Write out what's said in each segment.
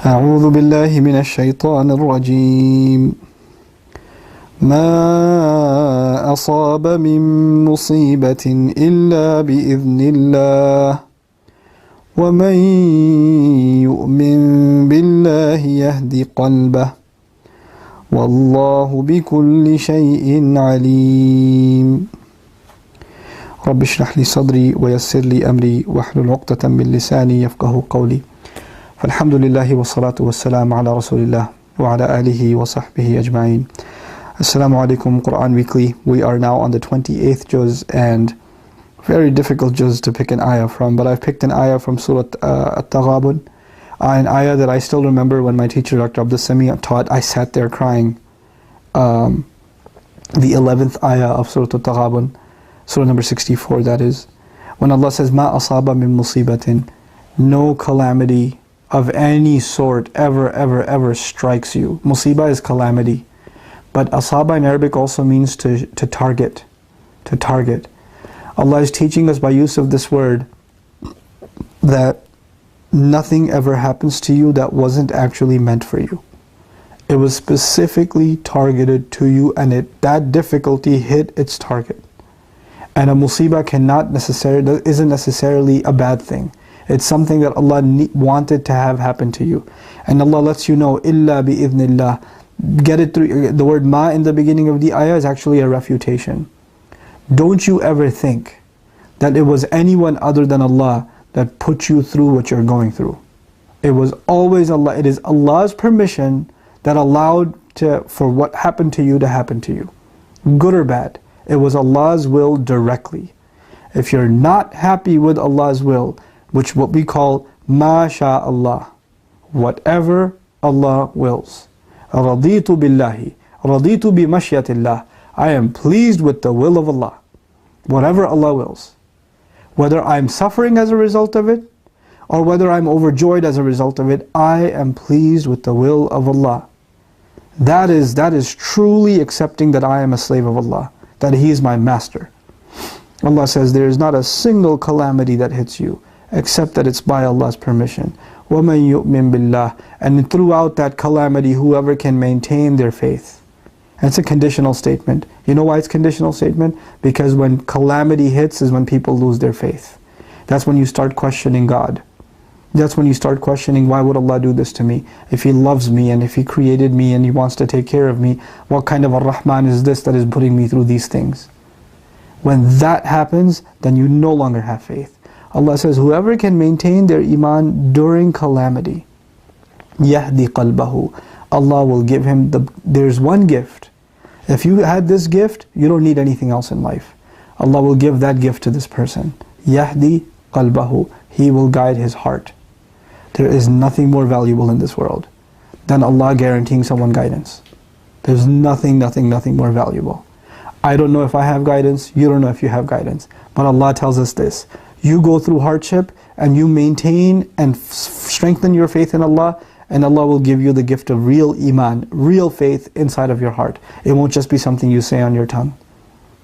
أعوذ بالله من الشيطان الرجيم ما أصاب من مصيبة إلا بإذن الله ومن يؤمن بالله يهد قلبه والله بكل شيء عليم رب اشرح لي صدري ويسر لي أمري واحلل عقدة من لساني يفقه قولي فالحمد لله والصلاة والسلام على رسول الله وعلى آله وصحبه أجمعين. Assalamu alaikum, Quran Weekly. We are now on the 28th juz, and very difficult juz to pick an ayah from, but I've picked an ayah from Surah Taghaabun, an ayah that I still remember when my teacher Dr. Abdul Sami taught. I sat there crying. The 11th ayah of Surah Taghaabun, Surah number 64, that is, when Allah says, Ma asaba min musibatin, no calamity of any sort ever strikes you. Musibah is calamity. But asaba in Arabic also means to target. To target. Allah is teaching us by use of this word that nothing ever happens to you that wasn't actually meant for you. It was specifically targeted to you, and that difficulty hit its target. And a musibah isn't necessarily a bad thing. It's something that Allah wanted to have happen to you. And Allah lets you know, illa bi-idhnillah. Get it through. The word ma in the beginning of the ayah is actually a refutation. Don't you ever think that it was anyone other than Allah that put you through what you're going through. It was always Allah. It is Allah's permission that allowed for what happened to you to happen to you. Good or bad. It was Allah's will directly. If you're not happy with Allah's will, which what we call ma sha Allah, whatever Allah wills. Raditu billahi, raditu bi mashyatillah. I am pleased with the will of Allah. Whatever Allah wills. Whether I'm suffering as a result of it, or whether I'm overjoyed as a result of it, I am pleased with the will of Allah. That is truly accepting that I am a slave of Allah, that He is my master. Allah says there is not a single calamity that hits you, except that it's by Allah's permission. وَمَن يُؤْمِن بِاللَّهِ. And throughout that calamity, whoever can maintain their faith. And it's a conditional statement. You know why it's a conditional statement? Because when calamity hits is when people lose their faith. That's when you start questioning God. That's when you start questioning, why would Allah do this to me? If He loves me, and if He created me, and He wants to take care of me, what kind of a Rahman is this that is putting me through these things? When that happens, then you no longer have faith. Allah says, whoever can maintain their iman during calamity, yahdi qalbahu, Allah will give him there's one gift. If you had this gift, you don't need anything else in life. Allah will give that gift to this person. Yahdi qalbahu, He will guide his heart. There is nothing more valuable in this world than Allah guaranteeing someone guidance. There's nothing more valuable. I don't know if I have guidance, you don't know if you have guidance. But Allah tells us this. You go through hardship and you maintain and strengthen your faith in Allah, and Allah will give you the gift of real iman, real faith inside of your heart. It won't just be something you say on your tongue.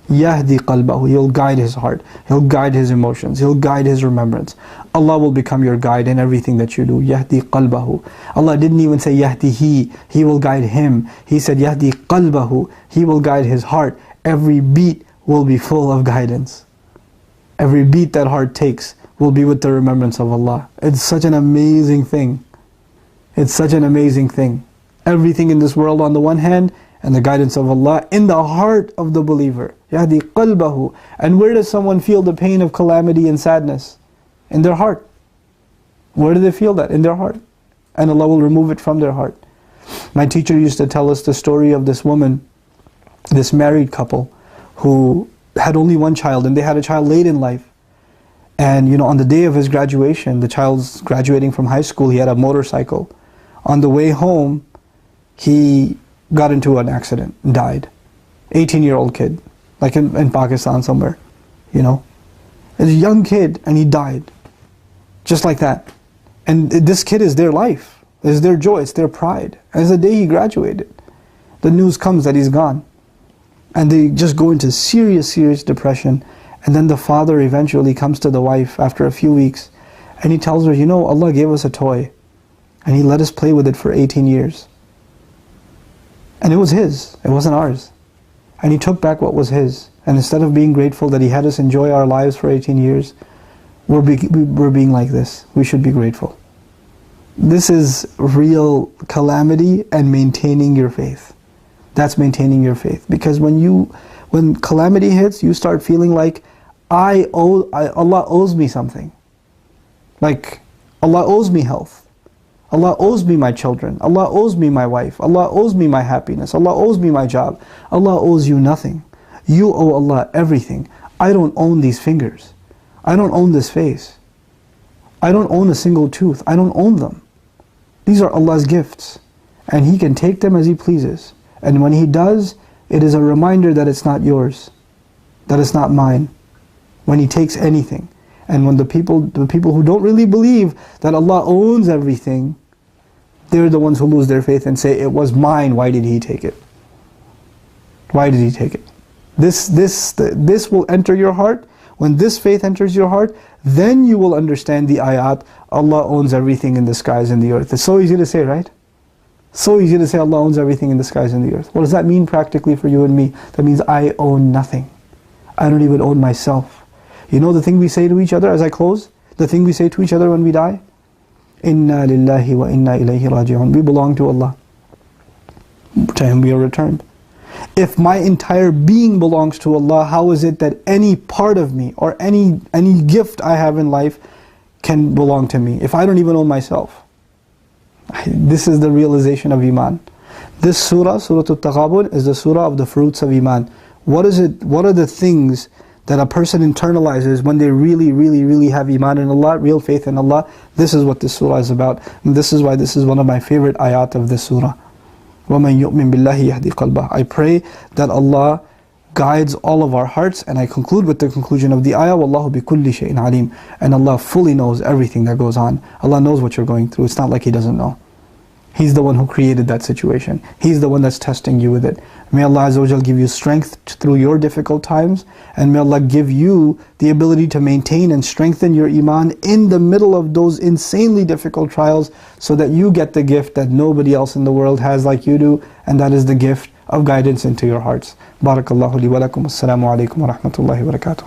Yahdi qalbahu, He'll guide his heart, He'll guide his emotions, He'll guide his remembrance. Allah will become your guide in everything that you do. Yahdi qalbahu. Allah didn't even say yahdihi, He will guide him. He said yahdi qalbahu, He will guide his heart. Every beat will be full of guidance. Every beat that heart takes will be with the remembrance of Allah. It's such an amazing thing. It's such an amazing thing. Everything in this world on the one hand, and the guidance of Allah in the heart of the believer. Yahdi qalbahu. And where does someone feel the pain of calamity and sadness? In their heart. Where do they feel that? In their heart. And Allah will remove it from their heart. My teacher used to tell us the story of this woman, this married couple, who had only one child, and they had a child late in life. And on the day of his graduation, the child's graduating from high school, he had a motorcycle. On the way home, he got into an accident and died. 18-year-old kid, like in Pakistan somewhere, As a young kid, and he died. Just like that. And this kid is their life. It's their joy, it's their pride. And it's the day he graduated. The news comes that he's gone. And they just go into serious depression. And then the father eventually comes to the wife after a few weeks, and he tells her, Allah gave us a toy. And He let us play with it for 18 years. And it was His, it wasn't ours. And He took back what was His. And instead of being grateful that He had us enjoy our lives for 18 years, we're being like this. We should be grateful. This is real calamity and maintaining your faith. That's maintaining your faith. Because when calamity hits, you start feeling like, Allah owes me something. Like, Allah owes me health. Allah owes me my children. Allah owes me my wife. Allah owes me my happiness. Allah owes me my job. Allah owes you nothing. You owe Allah everything. I don't own these fingers. I don't own this face. I don't own a single tooth. I don't own them. These are Allah's gifts. And He can take them as He pleases. And when He does, it is a reminder that it's not yours. That it's not mine. When He takes anything. And when the people who don't really believe that Allah owns everything, they're the ones who lose their faith and say, it was mine, why did He take it? Why did He take it? This will enter your heart. When this faith enters your heart, then you will understand the ayat, Allah owns everything in the skies and the earth. It's so easy to say, right? So easy to say Allah owns everything in the skies and the earth. What does that mean practically for you and me? That means I own nothing. I don't even own myself. You know the thing we say to each other as I close? The thing we say to each other when we die? Inna lillahi wa inna ilayhi raji'un. We belong to Allah. To Him we are returned. If my entire being belongs to Allah, how is it that any part of me or any gift I have in life can belong to me if I don't even own myself? This is the realization of Iman. This surah, Surah Taghaabun, is the surah of the fruits of Iman. What is it? What are the things that a person internalizes when they really, really, really have Iman in Allah, real faith in Allah? This is what this surah is about. And this is why this is one of my favorite ayat of this surah. وَمَنْ يُؤْمِن بِاللَّهِ يَهْدِي قَلْبَهُ. I pray that Allah guides all of our hearts, and I conclude with the conclusion of the ayah, وَاللَّهُ بِكُلِّ شَيْءٍ عَلِيمٌ. And Allah fully knows everything that goes on. Allah knows what you're going through. It's not like He doesn't know. He's the one who created that situation. He's the one that's testing you with it. May Allah Azza wa Jal give you strength through your difficult times, and may Allah give you the ability to maintain and strengthen your Iman in the middle of those insanely difficult trials, so that you get the gift that nobody else in the world has like you do, and that is the gift of guidance into your hearts. Barakallahu li wa lakum. Assalamu alaikum wa rahmatullahi wa barakatuh.